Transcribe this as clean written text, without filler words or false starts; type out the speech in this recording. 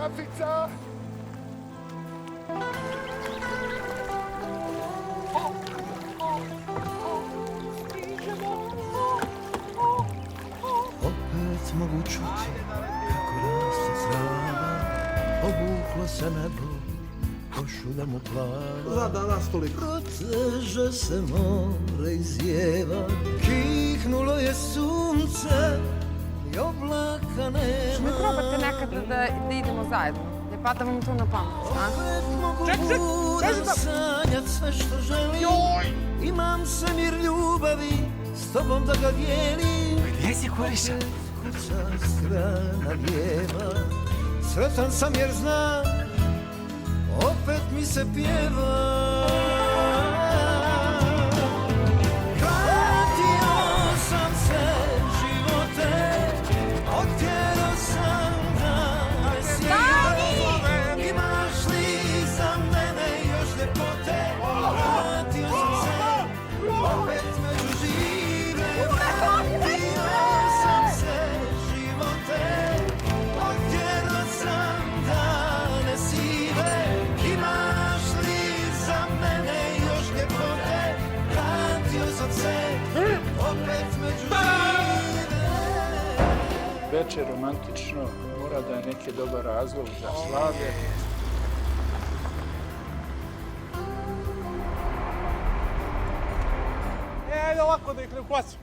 kafica! Opet mogu čuti kako raste trava, obuklo se nebo, košulja mu plava. Za danas toliko. Proteže se more izjeva, kihnulo je sunce i oblaka nema. Mi probate nekada da idemo zajedno, ne pada vam to na pamet, a? Opet mogu da sanjat sve što želim. Imam se mir ljubavi, s tobom da ga dijelim. Gdje si, Kuriša? Kuća strana lijeva, sretan sam jer znam, opet mi se pjeva. Vratio sam se živote, otjerao sam dane sive. Imaš li za mene još ljepote? Vratio sam se, opet među žive. Vratio sam se živote, otjerao sam dane sive. Imaš li za mene još ljepote? Vratio sam se, opet među žive. Večer romantično, mora da je neki dobar razlog za slavlje. Ajde ovako da ih ne uplasim.